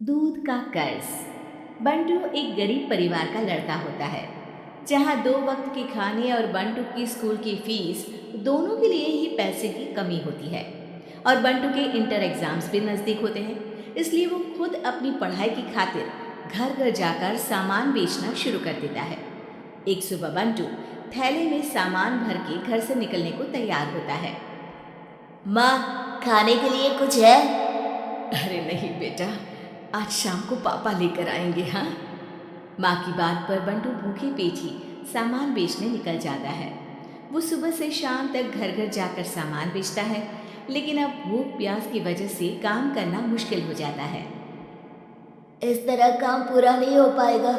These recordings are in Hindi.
दूध का कर्ज। बंटू एक गरीब परिवार का लड़का होता है, जहाँ दो वक्त के खाने और बंटू की स्कूल की फीस दोनों के लिए ही पैसे की कमी होती है। और बंटू के इंटर एग्जाम्स भी नज़दीक होते हैं, इसलिए वो खुद अपनी पढ़ाई की खातिर घर घर जाकर सामान बेचना शुरू कर देता है। एक सुबह बंटू थैले में सामान भर के घर से निकलने को तैयार होता है। माँ, खाने के लिए कुछ है? अरे नहीं बेटा, आज शाम को पापा लेकर आएंगे। हाँ, माँ की बात पर बंटू भूखे पेट ही सामान बेचने निकल जाता है। वो सुबह से शाम तक घर घर जाकर सामान बेचता है, लेकिन अब भूख प्यास की वजह से काम करना मुश्किल हो जाता है। इस तरह काम पूरा नहीं हो पाएगा,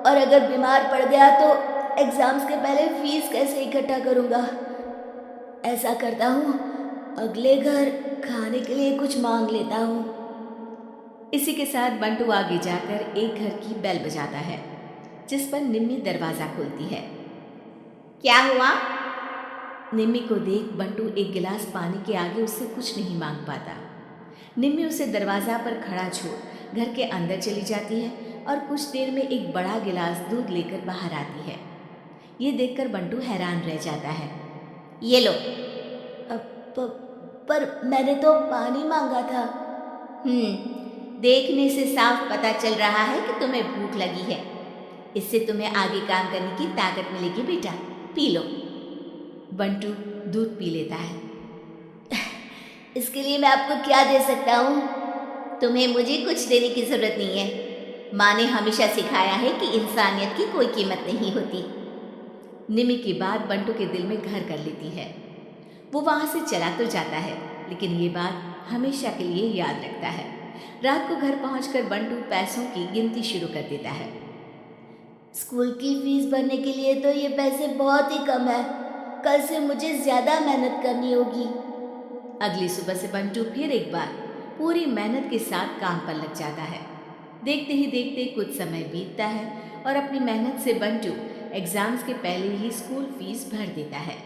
और अगर बीमार पड़ गया तो एग्जाम्स के पहले फीस कैसे इकट्ठा करूँगा? ऐसा करता हूँ, अगले घर खाने के लिए कुछ मांग लेता हूँ। इसी के साथ बंटू आगे जाकर एक घर की बेल बजाता है, जिस पर निम्मी दरवाज़ा खोलती है। क्या हुआ? निम्मी को देख बंटू एक गिलास पानी के आगे उससे कुछ नहीं मांग पाता। निम्मी उसे दरवाज़ा पर खड़ा छोड़ घर के अंदर चली जाती है और कुछ देर में एक बड़ा गिलास दूध लेकर बाहर आती है। ये देखकर बंटू हैरान रह जाता है। ये लो। पर मैंने तो पानी मांगा था। देखने से साफ पता चल रहा है कि तुम्हें भूख लगी है। इससे तुम्हें आगे काम करने की ताकत मिलेगी बेटा, पी लो। बंटू दूध पी लेता है। इसके लिए मैं आपको क्या दे सकता हूँ? तुम्हें मुझे कुछ देने की जरूरत नहीं है। माँ ने हमेशा सिखाया है कि इंसानियत की कोई कीमत नहीं होती। निमी की बात बंटू के दिल में घर कर लेती है। वो वहाँ से चला तो जाता है, लेकिन ये बात हमेशा के लिए याद रखता है। रात को घर पहुंचकर बंटू पैसों की गिनती शुरू कर देता है। स्कूल की फीस भरने के लिए तो ये पैसे बहुत ही कम है। कल से मुझे ज़्यादा मेहनत करनी होगी। अगली सुबह से बंटू फिर एक बार पूरी मेहनत के साथ काम पर लग जाता है। देखते ही देखते कुछ समय बीतता है और अपनी मेहनत से बंटू एग्जाम्स के पहले ही स्कूल फीस भर देता है।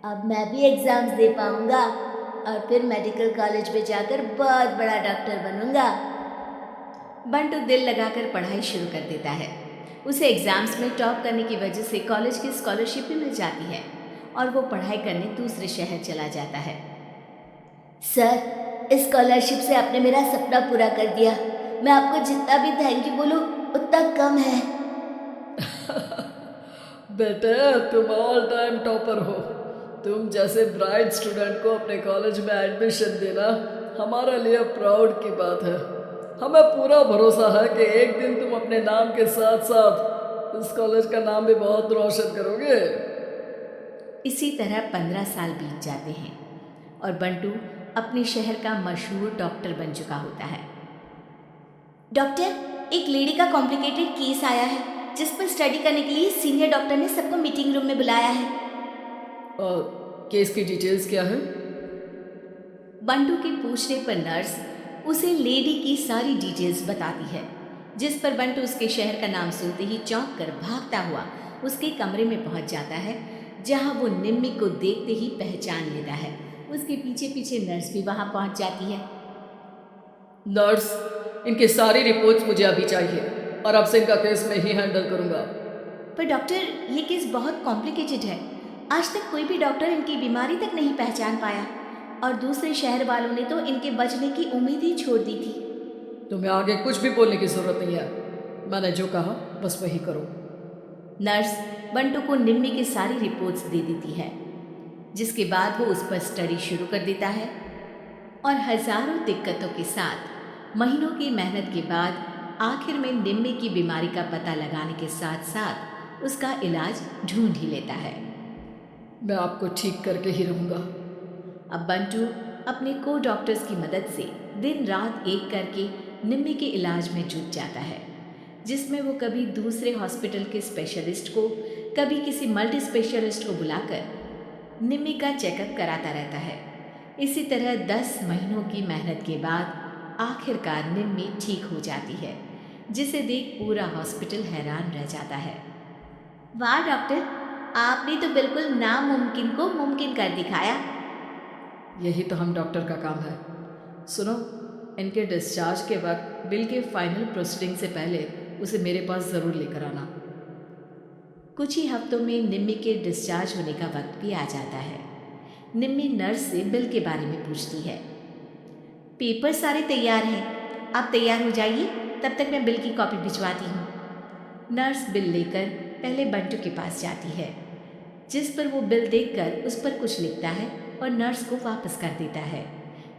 अब मैं भी एग्जाम्स दे पाऊंगा और फिर मेडिकल कॉलेज में जाकर बहुत बड़ा डॉक्टर बनूंगा। बंटू दिल लगाकर पढ़ाई शुरू कर देता है। उसे एग्जाम्स में टॉप करने की वजह से कॉलेज की स्कॉलरशिप भी मिल जाती है और वो पढ़ाई करने दूसरे शहर चला जाता है। सर, इस स्कॉलरशिप से आपने मेरा सपना पूरा कर दिया। मैं आपको जितना भी थैंक यू बोलूं उतना कम है। बेटे, तुम ऑल टाइम टॉपर हो। तुम जैसे ब्राइट स्टूडेंट को अपने कॉलेज में एडमिशन देना हमारे लिए प्राउड की बात है। हमें पूरा भरोसा है कि एक दिन तुम अपने नाम के साथ साथ इस कॉलेज का नाम भी बहुत रोशन करोगे। इसी तरह 15 साल बीत जाते हैं और बंटू अपने शहर का मशहूर डॉक्टर बन चुका होता है। डॉक्टर, एक लेडी का कॉम्प्लिकेटेड केस आया है, जिस पर स्टडी करने के लिए सीनियर डॉक्टर ने सबको मीटिंग रूम में बुलाया है। केस की डिटेल्स क्या है? बंटू के पूछने पर नर्स उसे लेडी की सारी डिटेल्स बताती है, जिस पर बंटू उसके शहर का नाम सुनते ही चौंक कर भागता हुआ उसके कमरे में पहुंच जाता है, जहां वो निम्मी को देखते ही पहचान लेता है। उसके पीछे पीछे नर्स भी वहां पहुंच जाती है। नर्स, इनकी सारी रिपोर्ट्स मुझे अभी चाहिए और अब से इनका केस मैं ही हैंडल करूंगा। पर डॉक्टर, ये केस बहुत कॉम्प्लिकेटेड है। आज तक कोई भी डॉक्टर इनकी बीमारी तक नहीं पहचान पाया और दूसरे शहर वालों ने तो इनके बचने की उम्मीद ही छोड़ दी थी। तुम्हें आगे कुछ भी बोलने की जरूरत नहीं है। मैंने जो कहा बस वही करो। नर्स बंटू को निम्मी की सारी रिपोर्ट्स दे देती है, जिसके बाद वो उस पर स्टडी शुरू कर देता है और हजारों दिक्कतों के साथ महीनों की मेहनत के बाद आखिर में निम्मी की बीमारी का पता लगाने के साथ साथ उसका इलाज ढूंढ ही लेता है। मैं आपको ठीक करके ही रहूँगा। अब बंटू अपने को डॉक्टर्स की मदद से दिन रात एक करके निम्मी के इलाज में जुट जाता है, जिसमें वो कभी दूसरे हॉस्पिटल के स्पेशलिस्ट को, कभी किसी मल्टी स्पेशलिस्ट को बुलाकर निम्मी का चेकअप कराता रहता है। इसी तरह 10 महीनों की मेहनत के बाद आखिरकार निम्मी ठीक हो जाती है, जिसे देख पूरा हॉस्पिटल हैरान रह जाता है। वाह डॉक्टर, आपने तो बिल्कुल नामुमकिन को मुमकिन कर दिखाया। यही तो हम डॉक्टर का काम है। सुनो, इनके डिस्चार्ज के वक्त बिल के फाइनल प्रोसीडिंग से पहले उसे मेरे पास ज़रूर लेकर आना। कुछ ही हफ्तों में निम्मी के डिस्चार्ज होने का वक्त भी आ जाता है। निम्मी नर्स से बिल के बारे में पूछती है। पेपर सारे तैयार हैं, आप तैयार हो जाइए, तब तक मैं बिल की कॉपी भिजवाती हूँ। नर्स बिल लेकर पहले बंटू के पास जाती है, जिस पर वो बिल देखकर उस पर कुछ लिखता है और नर्स को वापस कर देता है।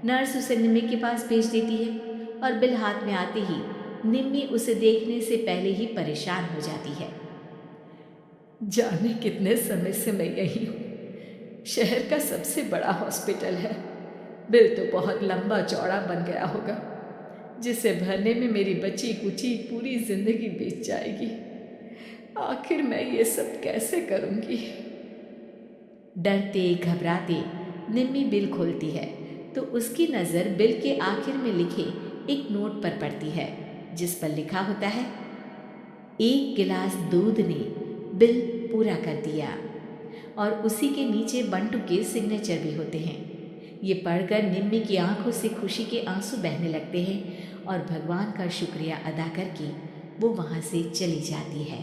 नर्स उसे निम्मी के पास भेज देती है और बिल हाथ में आते ही निम्मी उसे देखने से पहले ही परेशान हो जाती है। जाने कितने समय से मैं यही हूँ। शहर का सबसे बड़ा हॉस्पिटल है। बिल तो बहुत लंबा चौड़ा बन गया होगा, जिसे भरने में मेरी बची कुची पूरी जिंदगी बीत जाएगी। आखिर मैं ये सब कैसे करूँगी? डरते घबराते निम्मी बिल खोलती है तो उसकी नज़र बिल के आखिर में लिखे एक नोट पर पड़ती है, जिस पर लिखा होता है, 1 गिलास दूध ने बिल पूरा कर दिया। और उसी के नीचे बंटू के सिग्नेचर भी होते हैं। ये पढ़कर निम्मी की आंखों से खुशी के आंसू बहने लगते हैं और भगवान का शुक्रिया अदा करके वो वहाँ से चली जाती है।